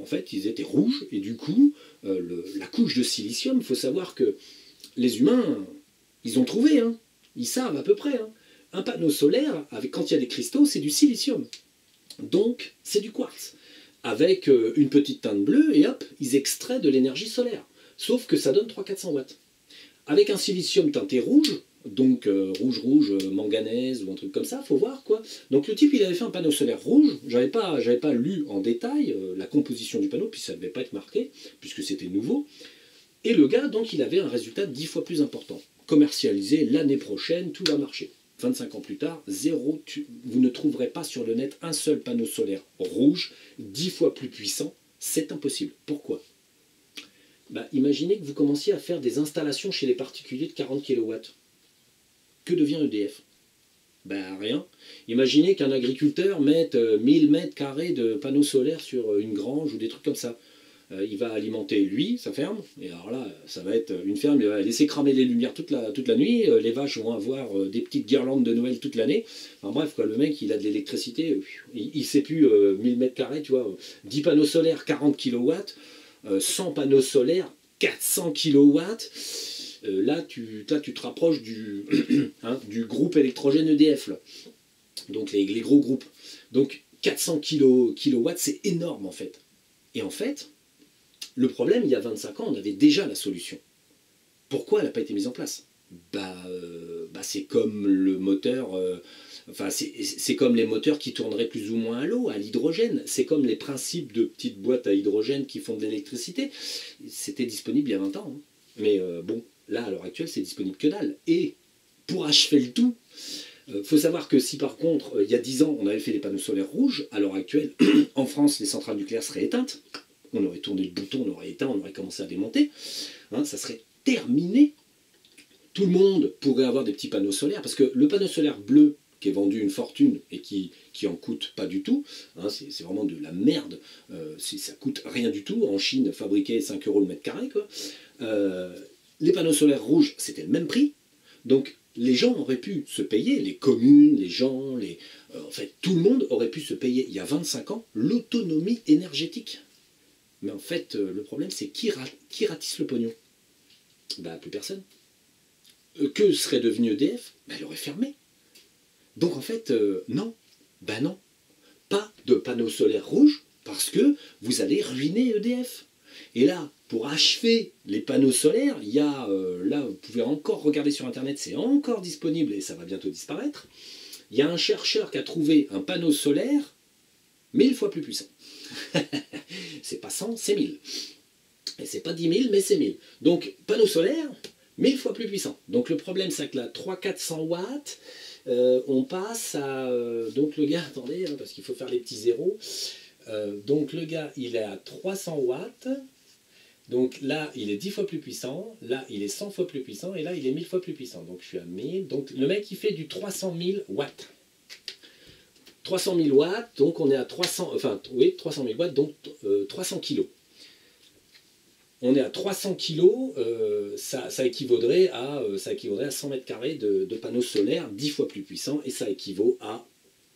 en fait, ils étaient rouges, et du coup, la couche de silicium, il faut savoir que les humains, ils ont trouvé, hein, ils savent à peu près. Hein. Un panneau solaire, quand il y a des cristaux, c'est du silicium. Donc, c'est du quartz. Avec une petite teinte bleue, et hop, ils extraient de l'énergie solaire. Sauf que ça donne 300-400 watts. Avec un silicium teinté rouge, donc rouge, manganèse ou un truc comme ça, faut voir quoi. Donc le type il avait fait un panneau solaire rouge, j'avais pas lu en détail la composition du panneau, puis ça ne devait pas être marqué, puisque c'était nouveau. Et le gars, donc il avait un résultat 10 fois plus important. Commercialisé l'année prochaine, tout va marcher. 25 ans plus tard, vous ne trouverez pas sur le net un seul panneau solaire rouge, 10 fois plus puissant, c'est impossible. Pourquoi ? Bah, imaginez que vous commenciez à faire des installations chez les particuliers de 40 kW. Que devient EDF? Ben rien. Imaginez qu'un agriculteur mette 1000 mètres carrés de panneaux solaires sur une grange ou des trucs comme ça. Il va alimenter lui, sa ferme, et alors là, ça va être une ferme, il va laisser cramer les lumières toute la nuit, les vaches vont avoir des petites guirlandes de Noël toute l'année. Enfin bref, quoi, le mec, il a de l'électricité, il ne sait plus 1000 mètres carrés, tu vois, 10 panneaux solaires, 40 kW, 100 panneaux solaires, 400 kW. Là, tu te rapproches du, hein, du groupe électrogène EDF, là. Donc les gros groupes. Donc 400 kW, c'est énorme en fait. Et en fait, le problème, il y a 25 ans, on avait déjà la solution. Pourquoi elle n'a pas été mise en place? C'est comme le moteur, c'est comme les moteurs qui tourneraient plus ou moins à l'eau, à l'hydrogène. C'est comme les principes de petites boîtes à hydrogène qui font de l'électricité. C'était disponible il y a 20 ans. Hein. Mais bon, là, à l'heure actuelle, c'est disponible que dalle. Et pour achever le tout, faut savoir que si par contre, il y a 10 ans, on avait fait des panneaux solaires rouges, à l'heure actuelle, en France, les centrales nucléaires seraient éteintes. On aurait tourné le bouton, on aurait éteint, on aurait commencé à démonter. Hein, ça serait terminé. Tout le monde pourrait avoir des petits panneaux solaires, parce que le panneau solaire bleu, qui est vendu une fortune et qui en coûte pas du tout, hein, c'est vraiment de la merde, ça coûte rien du tout. En Chine, fabriquer 5 € le mètre carré, quoi. Les panneaux solaires rouges, c'était le même prix. Donc, les gens auraient pu se payer, les communes, les gens, en fait, tout le monde aurait pu se payer, il y a 25 ans, l'autonomie énergétique. Mais en fait, le problème, c'est qui ratisse le pognon? Bah, plus personne. Que serait devenu EDF? Bah, elle aurait fermé. Donc, en fait, non. Bah non. Pas de panneaux solaires rouges, parce que vous allez ruiner EDF. Et là, pour achever les panneaux solaires, il y a, là, vous pouvez encore regarder sur Internet, c'est encore disponible et ça va bientôt disparaître. Il y a un chercheur qui a trouvé un panneau solaire 1000 fois plus puissant. C'est pas 100, c'est 1000. Et c'est pas 10 000, mais c'est 1000. Donc, panneau solaire, 1000 fois plus puissant. Donc, le problème, c'est que là, 300-400 watts, on passe à... donc, le gars, attendez, hein, parce qu'il faut faire les petits zéros. Donc, le gars, il est à 300 watts. Donc, là, il est 10 fois plus puissant. Là, il est 100 fois plus puissant. Et là, il est 1000 fois plus puissant. Donc, je suis à 1000. Donc, le mec, il fait du 300 000 watts. 300 000 watts, donc on est à 300 000 watts, donc 300 kilos. On est à 300 kilos, ça équivaudrait à 100 mètres carrés de panneaux solaires 10 fois plus puissants, et ça équivaut à,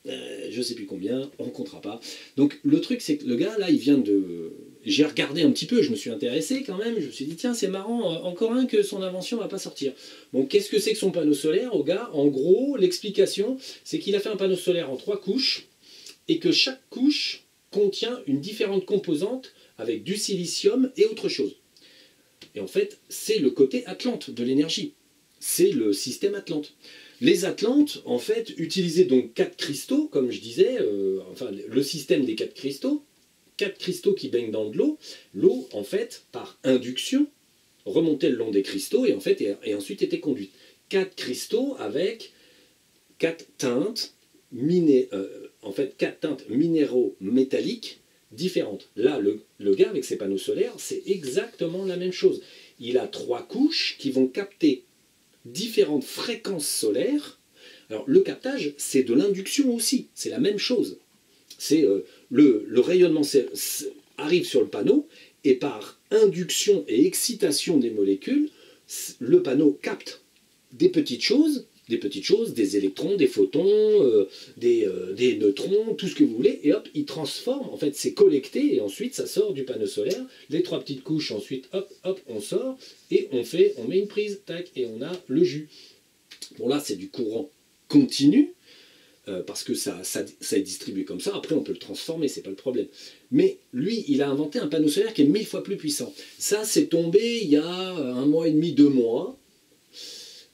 je ne sais plus combien, on ne comptera pas. Donc le truc, c'est que le gars, là, il vient de... J'ai regardé un petit peu, je me suis intéressé quand même, je me suis dit, tiens, c'est marrant, encore un que son invention ne va pas sortir. Bon, qu'est-ce que c'est que son panneau solaire, au gars? En gros, l'explication, c'est qu'il a fait un panneau solaire en 3 couches, et que chaque couche contient une différente composante avec du silicium et autre chose. Et en fait, c'est le côté Atlante de l'énergie. C'est le système Atlante. Les Atlantes, en fait, utilisaient donc 4 cristaux, comme je disais, le système des 4 cristaux, 4 cristaux qui baignent dans de l'eau. L'eau, en fait, par induction, remontait le long des cristaux et, en fait, et ensuite était conduite. 4 cristaux avec 4 teintes, 4 teintes minéraux-métalliques différentes. Là, le gars, avec ses panneaux solaires, c'est exactement la même chose. Il a 3 couches qui vont capter différentes fréquences solaires. Alors, le captage, c'est de l'induction aussi. C'est la même chose. C'est le rayonnement arrive sur le panneau et par induction et excitation des molécules, le panneau capte des petites choses des petites choses, des électrons, des photons, des neutrons, tout ce que vous voulez, et hop, il transforme, en fait c'est collecté, et ensuite ça sort du panneau solaire, les 3 petites couches, ensuite hop, hop, on sort, et on met une prise, tac, et on a le jus. Bon là c'est du courant continu, parce que ça est distribué comme ça, après on peut le transformer, c'est pas le problème. Mais lui, il a inventé un panneau solaire qui est 1000 fois plus puissant. Ça, c'est tombé il y a 1 mois et demi, 2 mois.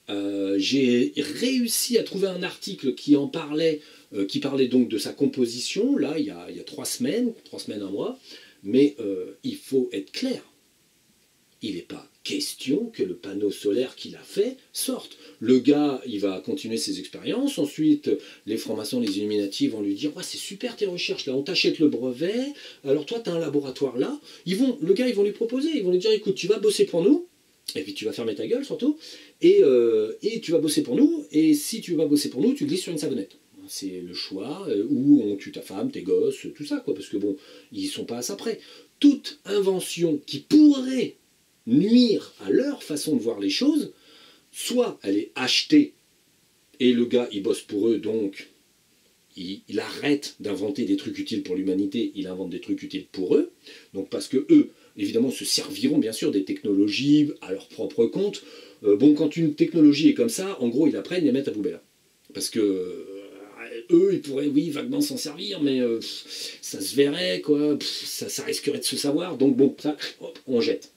J'ai réussi à trouver un article qui en parlait, qui parlait donc de sa composition, là, il y a 3 semaines, 1 mois, mais il faut être clair. Il n'est pas question que le panneau solaire qu'il a fait sorte. Le gars, il va continuer ses expériences, ensuite les francs-maçons, les Illuminati vont lui dire ouais, c'est super tes recherches là, on t'achète le brevet, alors toi tu as un laboratoire là, le gars ils vont lui proposer, ils vont lui dire écoute tu vas bosser pour nous, et puis tu vas fermer ta gueule surtout, et tu vas bosser pour nous, et si tu vas bosser pour nous, tu glisses sur une savonnette. C'est le choix, où on tue ta femme, tes gosses, tout ça quoi, parce que bon, ils sont pas à ça près. Toute invention qui pourrait nuire à leur façon de voir les choses, soit elle est achetée et le gars il bosse pour eux, donc il arrête d'inventer des trucs utiles pour l'humanité, il invente des trucs utiles pour eux, donc parce que eux évidemment se serviront bien sûr des technologies à leur propre compte. Bon, quand une technologie est comme ça, en gros ils la prennent et la mettent à poubelle, parce que eux ils pourraient oui vaguement s'en servir, mais ça se verrait quoi, ça risquerait de se savoir, donc bon ça hop, on jette.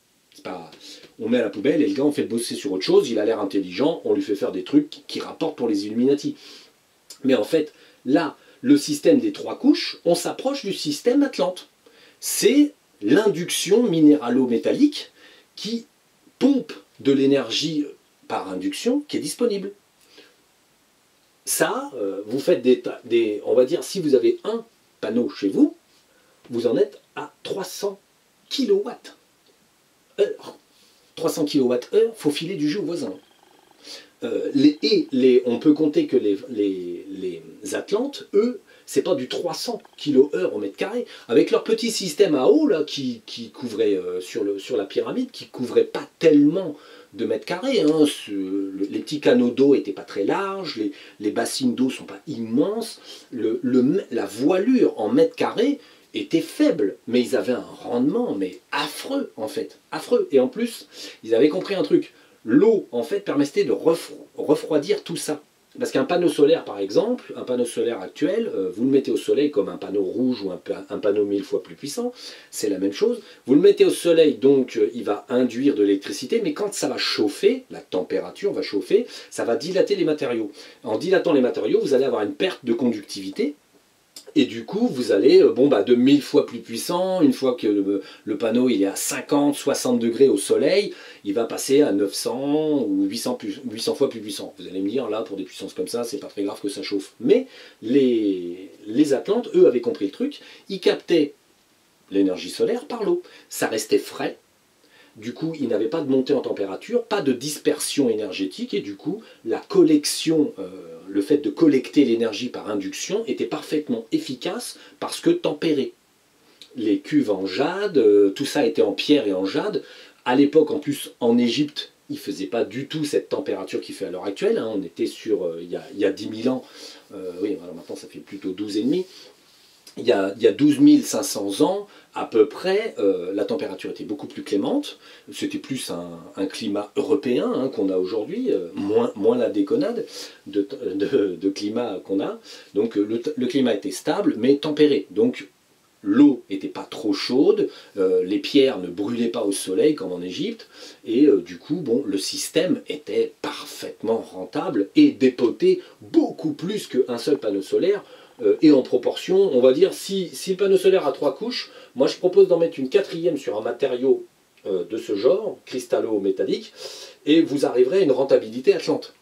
Pas, on met à la poubelle et le gars on fait bosser sur autre chose, il a l'air intelligent, on lui fait faire des trucs qui rapportent pour les Illuminati. Mais en fait, là, le système des 3 couches, on s'approche du système Atlante. C'est l'induction minéralo-métallique qui pompe de l'énergie par induction qui est disponible. Ça, vous faites on va dire, si vous avez un panneau chez vous, vous en êtes à 300 kilowatts. 300 kWh, il faut filer du jus au voisin. On peut compter que les Atlantes, eux, c'est pas du 300 kWh au mètre carré. Avec leur petit système à eau là, qui couvrait sur la pyramide, qui couvrait pas tellement de mètres carrés. Hein, les petits canaux d'eau n'étaient pas très larges, les bassines d'eau sont pas immenses. La voilure en mètres carrés était faible, mais ils avaient un rendement mais affreux en fait, affreux. Et en plus, ils avaient compris un truc. L'eau en fait permettait de refroidir tout ça. Parce qu'un panneau solaire par exemple, un panneau solaire actuel, vous le mettez au soleil comme un panneau rouge ou un panneau 1000 fois plus puissant, c'est la même chose. Vous le mettez au soleil, donc il va induire de l'électricité, mais quand ça va chauffer, la température va chauffer, ça va dilater les matériaux. En dilatant les matériaux, vous allez avoir une perte de conductivité. Et du coup, vous allez de 1000 fois plus puissant, une fois que le panneau il est à 50, 60 degrés au soleil, il va passer à 900 ou 800 fois plus puissant. Vous allez me dire, là, pour des puissances comme ça, c'est pas très grave que ça chauffe. Mais les Atlantes, eux, avaient compris le truc, ils captaient l'énergie solaire par l'eau. Ça restait frais. Du coup, il n'avait pas de montée en température, pas de dispersion énergétique, et du coup, la collection, le fait de collecter l'énergie par induction était parfaitement efficace parce que tempéré. Les cuves en jade, tout ça était en pierre et en jade. À l'époque, en plus, en Égypte, il ne faisait pas du tout cette température qu'il fait à l'heure actuelle. Hein. On était sur, il y a 10 000 ans, oui, alors maintenant ça fait plutôt 12,5. Il y a 12 500 ans, à peu près, la température était beaucoup plus clémente. C'était plus un climat européen hein, qu'on a aujourd'hui, moins la déconnade de climat qu'on a. Donc le climat était stable, mais tempéré. Donc l'eau n'était pas trop chaude, les pierres ne brûlaient pas au soleil comme en Égypte, et du coup, bon, le système était parfaitement rentable et dépotait beaucoup plus qu'un seul panneau solaire. Et en proportion, on va dire, si le panneau solaire a 3 couches, moi je propose d'en mettre une 4e sur un matériau de ce genre, cristallo-métallique, et vous arriverez à une rentabilité atlante.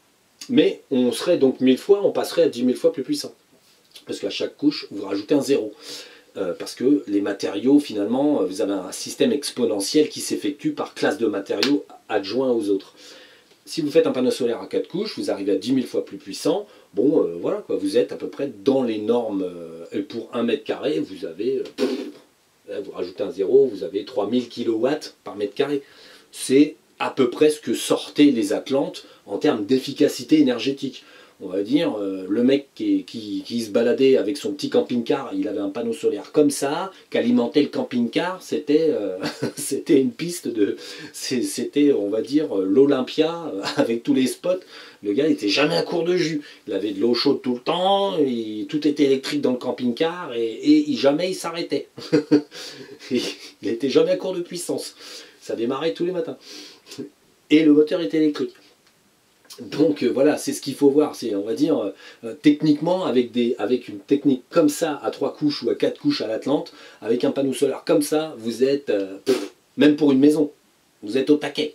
Mais on serait donc 1000 fois, on passerait à 10 000 fois plus puissant. Parce qu'à chaque couche, vous rajoutez un 0. Parce que les matériaux, finalement, vous avez un système exponentiel qui s'effectue par classe de matériaux adjoints aux autres. Si vous faites un panneau solaire à 4 couches, vous arrivez à 10 000 fois plus puissant. Bon, voilà, quoi, vous êtes à peu près dans les normes. Pour 1 mètre carré, vous avez, vous rajoutez un 0, vous avez 3000 kW par mètre carré. C'est à peu près ce que sortaient les Atlantes en termes d'efficacité énergétique. On va dire, le mec qui se baladait avec son petit camping-car, il avait un panneau solaire comme ça, qu'alimentait le camping-car, c'était c'était une piste de... C'était, on va dire, l'Olympia avec tous les spots. Le gars n'était jamais à court de jus. Il avait de l'eau chaude tout le temps, et tout était électrique dans le camping-car, et jamais il s'arrêtait. Il n'était jamais à court de puissance. Ça démarrait tous les matins. Et le moteur était électrique. Donc voilà, c'est ce qu'il faut voir. C'est, on va dire, techniquement, avec une technique comme ça, à 3 couches ou à 4 couches à l'Atlante, avec un panneau solaire comme ça, vous êtes, même pour une maison, vous êtes au taquet.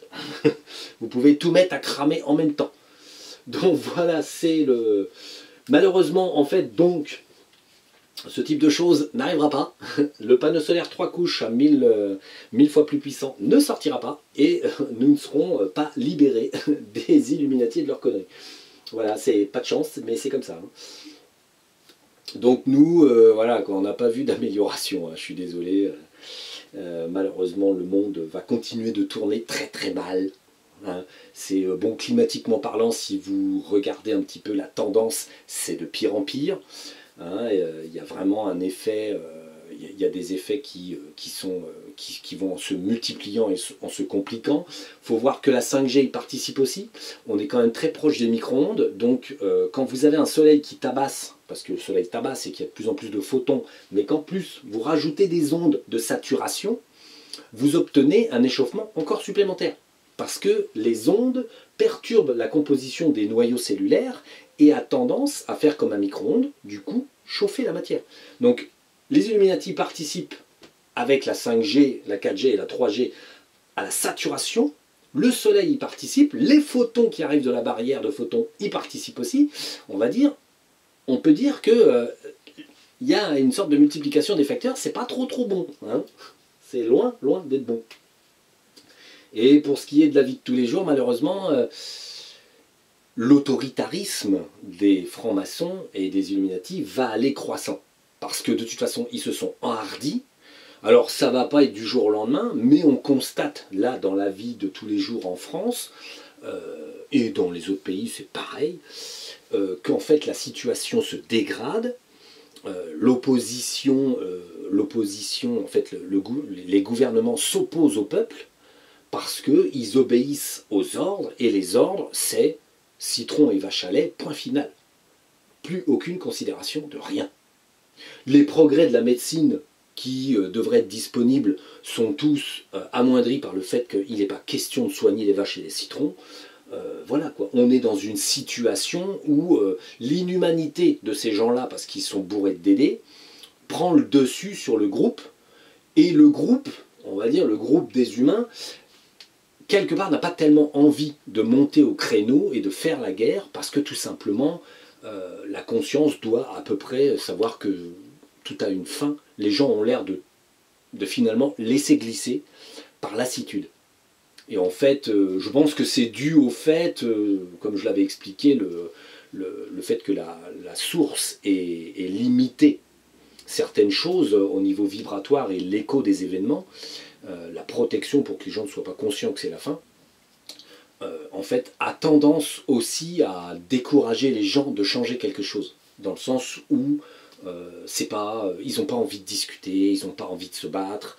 Vous pouvez tout mettre à cramer en même temps. Donc voilà, c'est le... Malheureusement, en fait, donc, ce type de choses n'arrivera pas. Le panneau solaire 3 couches à 1000 fois plus puissant ne sortira pas. Et nous ne serons pas libérés des Illuminati et de leurs conneries. Voilà, c'est pas de chance, mais c'est comme ça. Hein. Donc nous, voilà, on n'a pas vu d'amélioration. Hein, je suis désolé. Malheureusement, le monde va continuer de tourner très très mal. Hein. C'est bon, climatiquement parlant, si vous regardez un petit peu la tendance, c'est de pire en pire. Hein, y a vraiment un effet, il y a des effets qui vont en se multipliant et en se compliquant. Il faut voir que la 5G y participe aussi. On est quand même très proche des micro-ondes. Donc quand vous avez un soleil qui tabasse, parce que le soleil tabasse et qu'il y a de plus en plus de photons, mais qu'en plus vous rajoutez des ondes de saturation, vous obtenez un échauffement encore supplémentaire. Parce que les ondes perturbent la composition des noyaux cellulaires et a tendance à faire comme un micro-ondes, du coup, chauffer la matière. Donc, les Illuminati participent avec la 5G, la 4G et la 3G à la saturation. Le Soleil y participe, les photons qui arrivent de la barrière de photons y participent aussi. On peut dire que y a une sorte de multiplication des facteurs, c'est pas trop bon. Hein. C'est loin d'être bon. Et pour ce qui est de la vie de tous les jours, malheureusement, l'autoritarisme des francs-maçons et des Illuminati va aller croissant. Parce que de toute façon, ils se sont enhardis. Alors ça ne va pas être du jour au lendemain, mais on constate là dans la vie de tous les jours en France, et dans les autres pays c'est pareil, qu'en fait la situation se dégrade, l'opposition, en fait les gouvernements s'opposent au peuple, parce qu'ils obéissent aux ordres, et les ordres, c'est citron et vache à lait, point final. Plus aucune considération de rien. Les progrès de la médecine qui devraient être disponibles sont tous amoindris par le fait qu'il n'est pas question de soigner les vaches et les citrons. Voilà quoi, on est dans une situation où l'inhumanité de ces gens-là, parce qu'ils sont bourrés de dédés, prend le dessus sur le groupe, et le groupe, on va dire le groupe des humains, quelque part n'a pas tellement envie de monter au créneau et de faire la guerre, parce que tout simplement, la conscience doit à peu près savoir que tout a une fin. Les gens ont l'air de finalement laisser glisser par lassitude. Et en fait, je pense que c'est dû au fait, comme je l'avais expliqué, le fait que la source est limitée. Certaines choses au niveau vibratoire et l'écho des événements, la protection pour que les gens ne soient pas conscients que c'est la fin, en fait, a tendance aussi à décourager les gens de changer quelque chose. Dans le sens où ils n'ont pas envie de discuter, ils n'ont pas envie de se battre.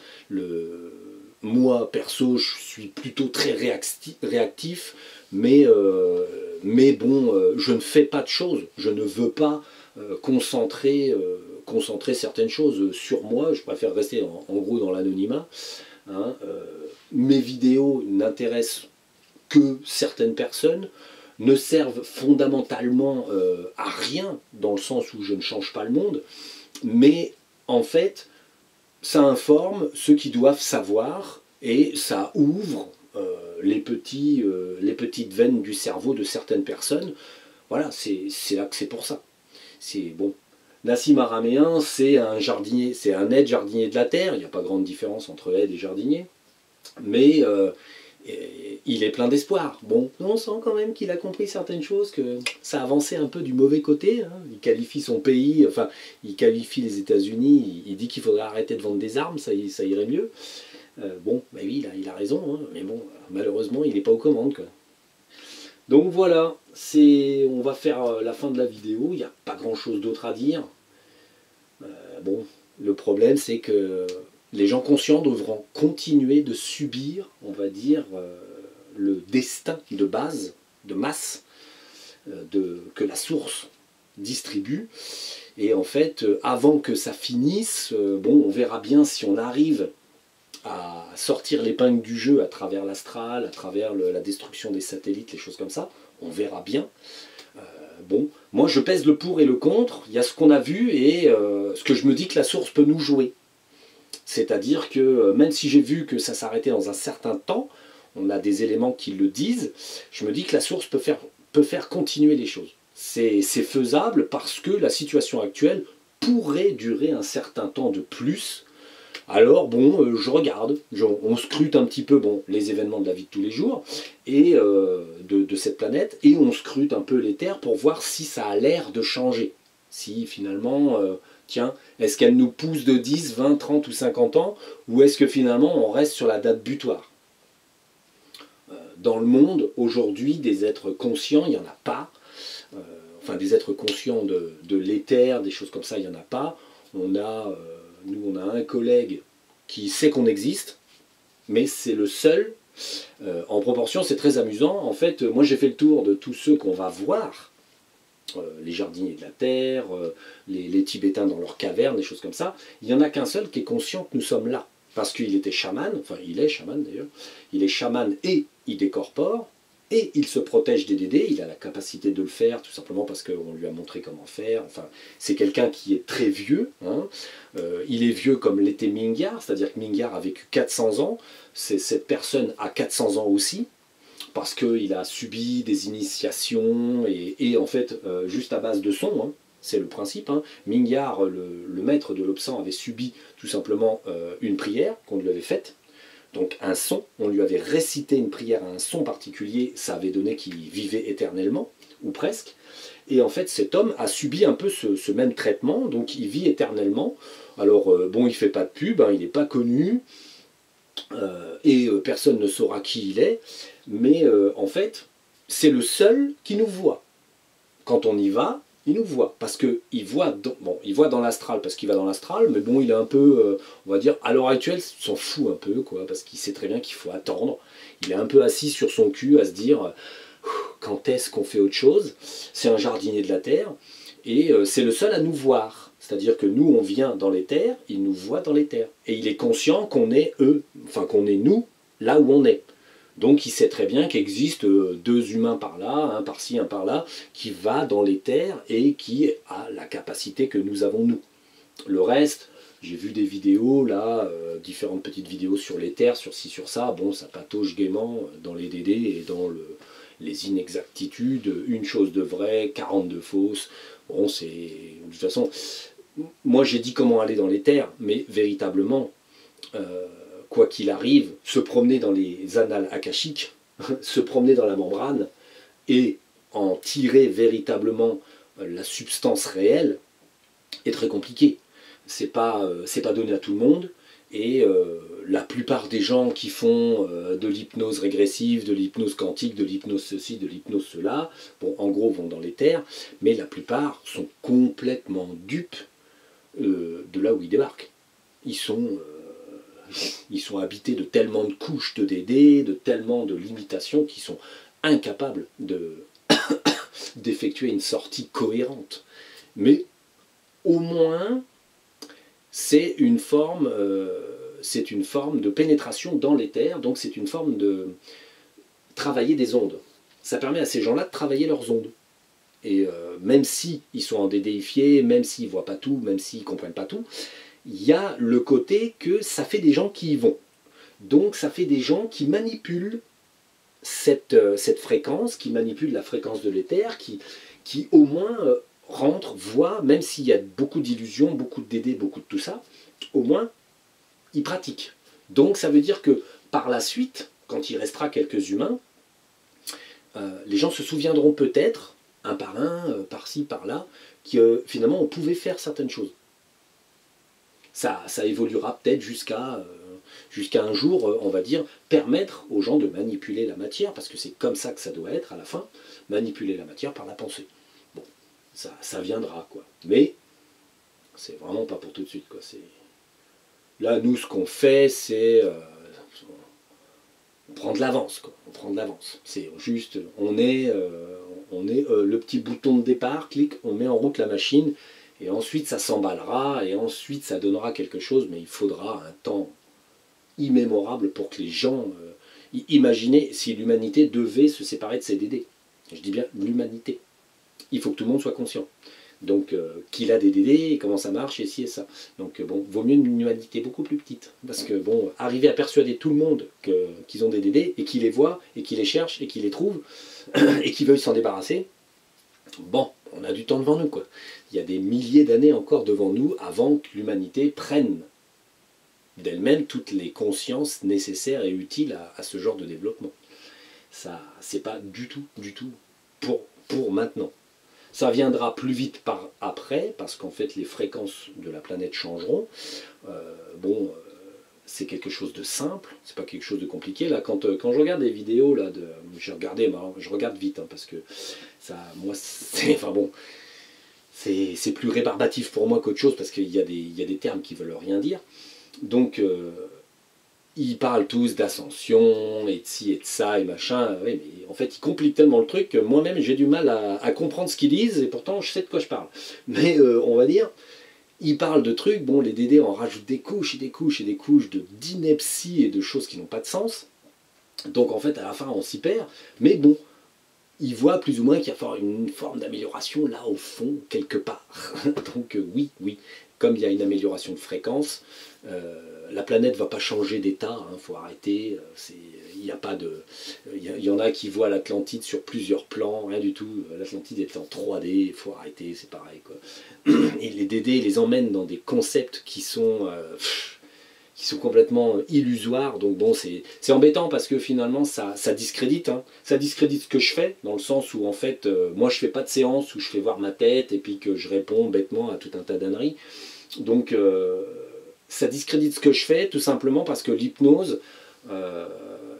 Moi, perso, je suis plutôt très réactif, mais bon, je ne fais pas de choses. Je ne veux pas concentrer certaines choses sur moi. Je préfère rester en gros dans l'anonymat. Hein. Mes vidéos n'intéressent que certaines personnes, ne servent fondamentalement à rien, dans le sens où je ne change pas le monde, mais en fait, ça informe ceux qui doivent savoir, et ça ouvre les petites veines du cerveau de certaines personnes. Voilà, c'est là que c'est pour ça. C'est bon. Nassim Araméen, c'est un jardinier, c'est un aide jardinier de la terre. Il n'y a pas grande différence entre aide et jardinier, mais il est plein d'espoir. Bon, on sent quand même qu'il a compris certaines choses, que ça avançait un peu du mauvais côté. Hein. Il qualifie son pays, enfin, il qualifie les États-Unis, il dit qu'il faudrait arrêter de vendre des armes, ça irait mieux. Bon, bah oui, il a raison, hein, mais bon, malheureusement, il n'est pas aux commandes, quoi. Donc voilà, on va faire la fin de la vidéo, il n'y a pas grand-chose d'autre à dire. Bon, le problème, c'est que les gens conscients devront continuer de subir, on va dire, le destin de base, de masse, que la source distribue. Et en fait, avant que ça finisse, bon, on verra bien si on arrive à sortir l'épingle du jeu à travers l'astral, à travers la destruction des satellites, les choses comme ça. On verra bien. Bon, moi je pèse le pour et le contre. Il y a ce qu'on a vu et ce que je me dis que la source peut nous jouer. C'est-à-dire que même si j'ai vu que ça s'arrêtait dans un certain temps, on a des éléments qui le disent, je me dis que la source peut faire continuer les choses. C'est faisable parce que la situation actuelle pourrait durer un certain temps de plus. Alors bon, je regarde, on scrute un petit peu bon, les événements de la vie de tous les jours et de cette planète, et on scrute un peu les terres pour voir si ça a l'air de changer. Si finalement, tiens, est-ce qu'elle nous pousse de 10, 20, 30 ou 50 ans, ou est-ce que finalement on reste sur la date butoir? Dans le monde, aujourd'hui, des êtres conscients, il n'y en a pas. Enfin, des êtres conscients de l'éther, des choses comme ça, il n'y en a pas. Nous, on a un collègue qui sait qu'on existe, mais c'est le seul. En proportion, c'est très amusant. En fait, moi, j'ai fait le tour de tous ceux qu'on va voir, les jardiniers de la terre, les Tibétains dans leurs cavernes, des choses comme ça. Il n'y en a qu'un seul qui est conscient que nous sommes là. Parce qu'il était chaman, enfin, il est chaman d'ailleurs. Il est chaman et il décorpore. Et il se protège des dédés, il a la capacité de le faire, tout simplement parce qu'on lui a montré comment faire. Enfin, c'est quelqu'un qui est très vieux. Hein. Il est vieux comme l'était Mingyar, c'est-à-dire que Mingyar a vécu 400 ans. Cette personne a 400 ans aussi, parce qu'il a subi des initiations, et en fait, juste à base de son, hein, c'est le principe. Hein. Mingyar, le maître de l'Obsan, avait subi tout simplement une prière qu'on lui avait faite. Donc un son, on lui avait récité une prière à un son particulier, ça avait donné qu'il vivait éternellement, ou presque. Et en fait, cet homme a subi un peu ce même traitement, donc il vit éternellement. Alors, bon, il ne fait pas de pub, hein, il n'est pas connu, et personne ne saura qui il est, mais en fait, c'est le seul qui nous voit. Quand on y va, il nous voit, parce qu'il voit, il voit dans l'astral, parce qu'il va dans l'astral, mais bon, il est un peu, on va dire, à l'heure actuelle, il s'en fout un peu, quoi, parce qu'il sait très bien qu'il faut attendre. Il est un peu assis sur son cul à se dire, quand est-ce qu'on fait autre chose? C'est un jardinier de la Terre, et c'est le seul à nous voir. C'est-à-dire que nous, on vient dans les terres, il nous voit dans les terres. Et il est conscient qu'on est eux, enfin qu'on est nous, là où on est. Donc il sait très bien qu'il existe deux humains par là, un par-ci, un par-là, qui va dans les terres et qui a la capacité que nous avons nous. Le reste, j'ai vu des vidéos là, différentes petites vidéos sur les terres, sur ci, sur ça, bon ça patauge gaiement dans les DD et dans les inexactitudes, une chose de vraie, 40 de fausses. Bon c'est... De toute façon, moi j'ai dit comment aller dans les terres, mais véritablement... quoi qu'il arrive, se promener dans les annales akashiques, se promener dans la membrane et en tirer véritablement la substance réelle est très compliqué. C'est pas donné à tout le monde, et la plupart des gens qui font de l'hypnose régressive, de l'hypnose quantique, de l'hypnose ceci, de l'hypnose cela, bon, en gros vont dans les terres, mais la plupart sont complètement dupes de là où ils débarquent. Ils sont habités de tellement de couches de DD, de tellement de limitations qu'ils sont incapables d'effectuer une sortie cohérente. Mais au moins, c'est une forme de pénétration dans l'éther, donc c'est une forme de travailler des ondes. Ça permet à ces gens-là de travailler leurs ondes. Et même si ils sont endédéifiés, même s'ils ne voient pas tout, même s'ils ne comprennent pas tout, il y a le côté que ça fait des gens qui y vont. Donc ça fait des gens qui manipulent cette fréquence, qui manipulent la fréquence de l'éther, qui au moins rentrent, voient, même s'il y a beaucoup d'illusions, beaucoup de DD, beaucoup de tout ça, au moins ils pratiquent. Donc ça veut dire que par la suite, quand il restera quelques humains, les gens se souviendront peut-être, un par un, par-ci, par-là, que finalement on pouvait faire certaines choses. Ça évoluera peut-être jusqu'à jusqu'à un jour, on va dire, permettre aux gens de manipuler la matière, parce que c'est comme ça que ça doit être à la fin, manipuler la matière par la pensée. Bon, ça viendra, quoi. Mais c'est vraiment pas pour tout de suite, quoi. Là, nous, ce qu'on fait, c'est... on prend de l'avance, quoi. On prend de l'avance. C'est juste, on est le petit bouton de départ, clic, on met en route la machine, et ensuite ça s'emballera, et ensuite ça donnera quelque chose, mais il faudra un temps immémorable pour que les gens... imaginez si l'humanité devait se séparer de ses DD. Je dis bien l'humanité. Il faut que tout le monde soit conscient. Donc, qu'il a des DD, comment ça marche, et ci et ça. Donc, bon, vaut mieux une humanité beaucoup plus petite. Parce que, bon, arriver à persuader tout le monde qu'ils ont des DD, et qu'ils les voient, et qu'ils les cherchent, et qu'ils les trouvent, et qu'ils veulent s'en débarrasser, bon, on a du temps devant nous, quoi. Il y a des milliers d'années encore devant nous avant que l'humanité prenne d'elle-même toutes les consciences nécessaires et utiles à ce genre de développement. Ça, c'est pas du tout pour maintenant. Ça viendra plus vite par après, parce qu'en fait les fréquences de la planète changeront. C'est quelque chose de simple, c'est pas quelque chose de compliqué. Là, quand je regarde des vidéos, là, je regarde vite, hein, parce que ça, moi, c'est plus rébarbatif pour moi qu'autre chose, parce qu'il y a des termes qui veulent rien dire. Donc, ils parlent tous d'ascension, et de ci et de ça, et machin. Oui, mais en fait, ils compliquent tellement le truc que moi-même, j'ai du mal à comprendre ce qu'ils disent, et pourtant, je sais de quoi je parle. Mais on va dire, ils parlent de trucs, bon, les DD en rajoutent des couches, et des couches, et des couches d'inepties et de choses qui n'ont pas de sens. Donc, en fait, à la fin, on s'y perd. Mais bon, ils voient plus ou moins qu'il y a une forme d'amélioration, là, au fond, quelque part. Donc, oui, comme il y a une amélioration de fréquence, la planète ne va pas changer d'état, hein, faut arrêter. Il y en a qui voient l'Atlantide sur plusieurs plans, rien du tout. L'Atlantide est en 3D, il faut arrêter, c'est pareil, quoi. Et les DD les emmènent dans des concepts qui sont complètement illusoires. Donc bon, c'est embêtant parce que finalement ça discrédite. Hein. Ça discrédite ce que je fais, dans le sens où en fait, moi je fais pas de séance où je fais voir ma tête et puis que je réponds bêtement à tout un tas d'âneries. Donc ça discrédite ce que je fais tout simplement parce que l'hypnose,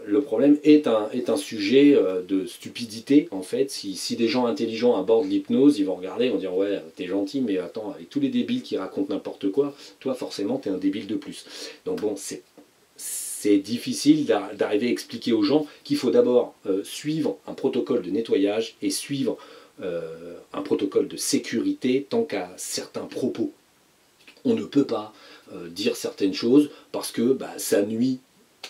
le problème est un sujet de stupidité en fait. Si des gens intelligents abordent l'hypnose, ils vont regarder, ils vont dire ouais t'es gentil mais attends, avec tous les débiles qui racontent n'importe quoi, toi forcément t'es un débile de plus. Donc bon, c'est difficile d'arriver à expliquer aux gens qu'il faut d'abord suivre un protocole de nettoyage et suivre un protocole de sécurité tant qu'à certains propos. On ne peut pas dire certaines choses parce que ça nuit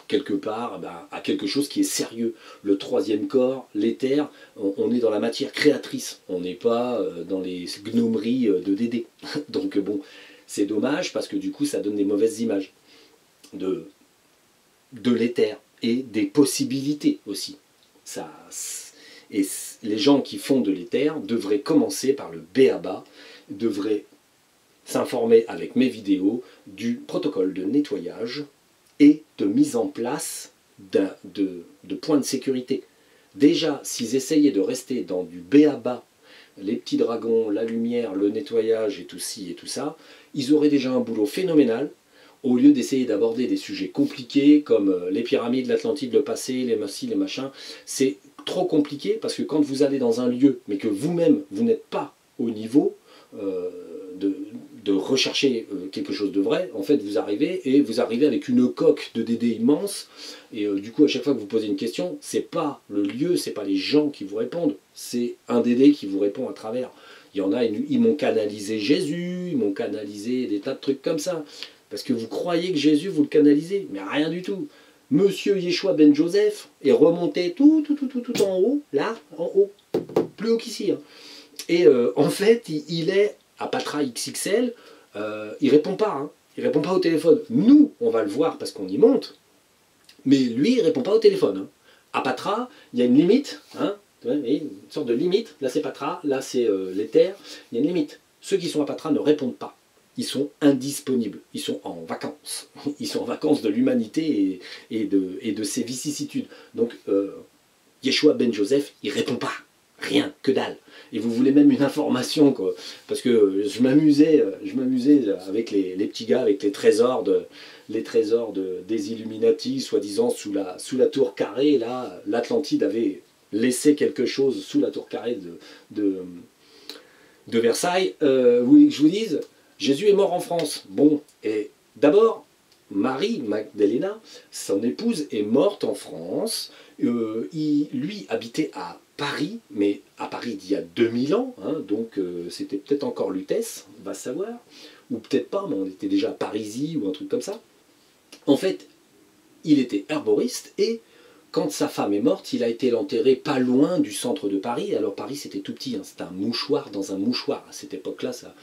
quelque part à quelque chose qui est sérieux. Le troisième corps, l'éther, on est dans la matière créatrice, on n'est pas dans les gnomeries de Dédé. Donc bon, c'est dommage parce que du coup ça donne des mauvaises images de l'éther et des possibilités aussi. Et les gens qui font de l'éther devraient commencer par le b.a.-ba, devraient s'informer avec mes vidéos du protocole de nettoyage et de mise en place de points de sécurité. Déjà, s'ils essayaient de rester dans du b.a.-ba, les petits dragons, la lumière, le nettoyage et tout ci et tout ça, ils auraient déjà un boulot phénoménal, au lieu d'essayer d'aborder des sujets compliqués comme les pyramides, l'Atlantide, le passé, les massifs, les machins. C'est trop compliqué parce que quand vous allez dans un lieu, mais que vous-même, vous n'êtes pas au niveau de rechercher quelque chose de vrai, en fait vous arrivez avec une coque de DD immense et du coup à chaque fois que vous posez une question, c'est pas le lieu, c'est pas les gens qui vous répondent, c'est un DD qui vous répond à travers. Il y en a, ils m'ont canalisé Jésus, ils m'ont canalisé des tas de trucs comme ça, parce que vous croyez que Jésus vous le canalisez, mais rien du tout. Monsieur Yeshua ben Joseph est remonté tout en haut, là, en haut, plus haut qu'ici. Hein. Et en fait, il est à Patra XXL, il répond pas, hein. Il répond pas au téléphone. Nous, on va le voir parce qu'on y monte, mais lui, il répond pas au téléphone. Hein. À Patra, il y a une limite, hein, une sorte de limite. Là, c'est Patra, là, c'est l'éther. Il y a une limite. Ceux qui sont à Patra ne répondent pas. Ils sont indisponibles. Ils sont en vacances. Ils sont en vacances de l'humanité et de ses vicissitudes. Donc, Yeshua ben Joseph, il répond pas. Rien, que dalle. Et vous voulez même une information, quoi. Parce que je m'amusais avec les petits gars, avec les trésors les trésors des Illuminati, soi-disant sous la tour carrée. Là, l'Atlantide avait laissé quelque chose sous la tour carrée de Versailles. Vous voulez que je vous dise, Jésus est mort en France. Bon, et d'abord, Marie Magdalena, son épouse, est morte en France. Lui habitait à Paris, mais à Paris d'il y a 2000 ans, hein, donc c'était peut-être encore Lutèce, on va savoir, ou peut-être pas, mais on était déjà à Parisis ou un truc comme ça. En fait, il était herboriste et quand sa femme est morte, il a été l'enterrer pas loin du centre de Paris. Alors Paris c'était tout petit, hein, c'était un mouchoir dans un mouchoir. À cette époque-là, ça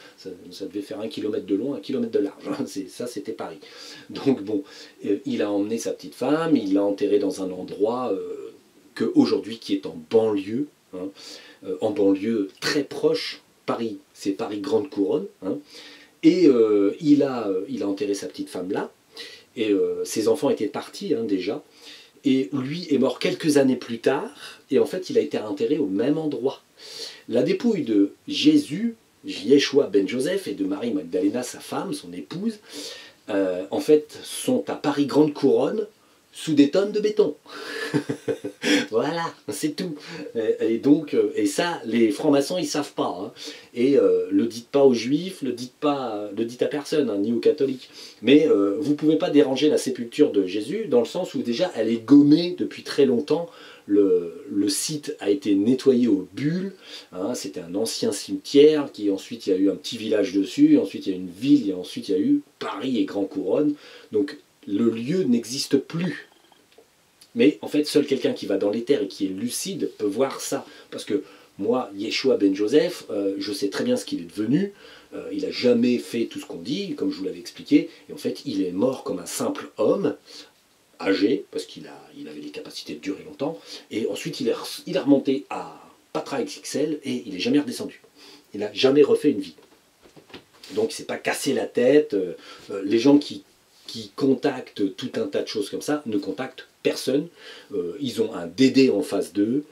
devait faire 1 kilomètre de long, 1 kilomètre de large. Hein. Ça c'était Paris. Donc bon, il a emmené sa petite femme, il l'a enterrée dans un endroit aujourd'hui qui est en banlieue, hein, en banlieue très proche. Paris, c'est Paris Grande Couronne. Hein, et il a enterré sa petite femme là. Et ses enfants étaient partis hein, déjà. Et lui est mort quelques années plus tard, et en fait il a été enterré au même endroit. La dépouille de Jésus, Yeshua ben Joseph, et de Marie Magdalena, sa femme, son épouse, en fait sont à Paris Grande Couronne, sous des tonnes de béton. Voilà, c'est tout. Et donc, et ça, les francs-maçons, ils savent pas. Hein. Et le dites pas aux juifs, le dites à personne, hein, ni aux catholiques. Mais vous pouvez pas déranger la sépulture de Jésus, dans le sens où déjà, elle est gommée depuis très longtemps. Le site a été nettoyé aux bulles. Hein, c'était un ancien cimetière, qui ensuite, il y a eu un petit village dessus, ensuite il y a une ville, et ensuite il y a eu Paris et Grand Couronne. Donc, le lieu n'existe plus. Mais en fait, seul quelqu'un qui va dans les terres et qui est lucide peut voir ça. Parce que moi, Yeshua ben Joseph, je sais très bien ce qu'il est devenu. Il n'a jamais fait tout ce qu'on dit, comme je vous l'avais expliqué. Et en fait, il est mort comme un simple homme, âgé, parce qu'il avait les capacités de durer longtemps. Et ensuite, il est remonté à Patra XXL et il n'est jamais redescendu. Il n'a jamais refait une vie. Donc, il ne s'est pas cassé la tête. Les gens qui contactent tout un tas de choses comme ça ne contactent personne. Ils ont un DD en face d'eux,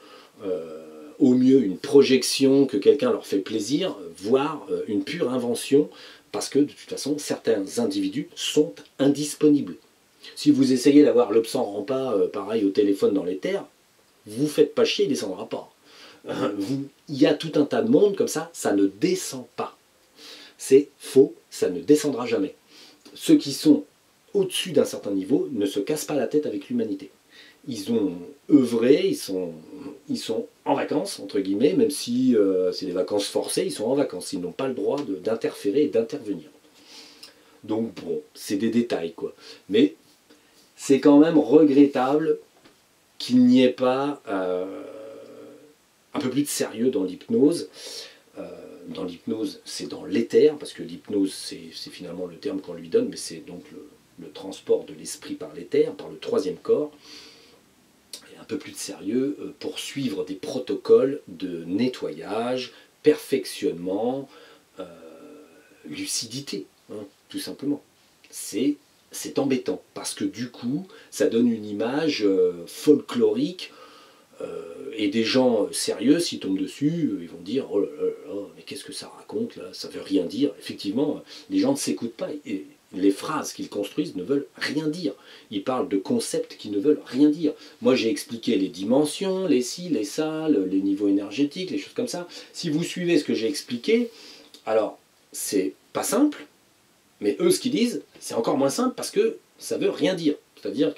au mieux une projection que quelqu'un leur fait plaisir, voire une pure invention, parce que de toute façon certains individus sont indisponibles. Si vous essayez d'avoir le sans rend pas pareil au téléphone dans les terres, vous faites pas chier, il ne descendra pas. Il y a tout un tas de monde comme ça ne descend pas. C'est faux, ça ne descendra jamais. Ceux qui sont au-dessus d'un certain niveau ne se cassent pas la tête avec l'humanité. Ils ont œuvré, ils sont en vacances, entre guillemets, même si c'est des vacances forcées, ils sont en vacances. Ils n'ont pas le droit d'interférer et d'intervenir. Donc bon, c'est des détails, quoi. Mais c'est quand même regrettable qu'il n'y ait pas un peu plus de sérieux dans l'hypnose. Dans l'hypnose, c'est dans l'éther, parce que l'hypnose, c'est finalement le terme qu'on lui donne, mais c'est donc le transport de l'esprit par l'éther, par le troisième corps. Et un peu plus de sérieux pour suivre des protocoles de nettoyage, perfectionnement, lucidité, hein, tout simplement. C'est embêtant, parce que du coup, ça donne une image folklorique. Et des gens sérieux, s'ils tombent dessus, ils vont dire oh là là là, mais qu'est-ce que ça raconte là, ça veut rien dire. Effectivement, les gens ne s'écoutent pas. Et les phrases qu'ils construisent ne veulent rien dire. Ils parlent de concepts qui ne veulent rien dire. Moi, j'ai expliqué les dimensions, les ci, les ça, les niveaux énergétiques, les choses comme ça. Si vous suivez ce que j'ai expliqué, alors c'est pas simple, mais eux, ce qu'ils disent, c'est encore moins simple parce que ça veut rien dire. C'est-à-dire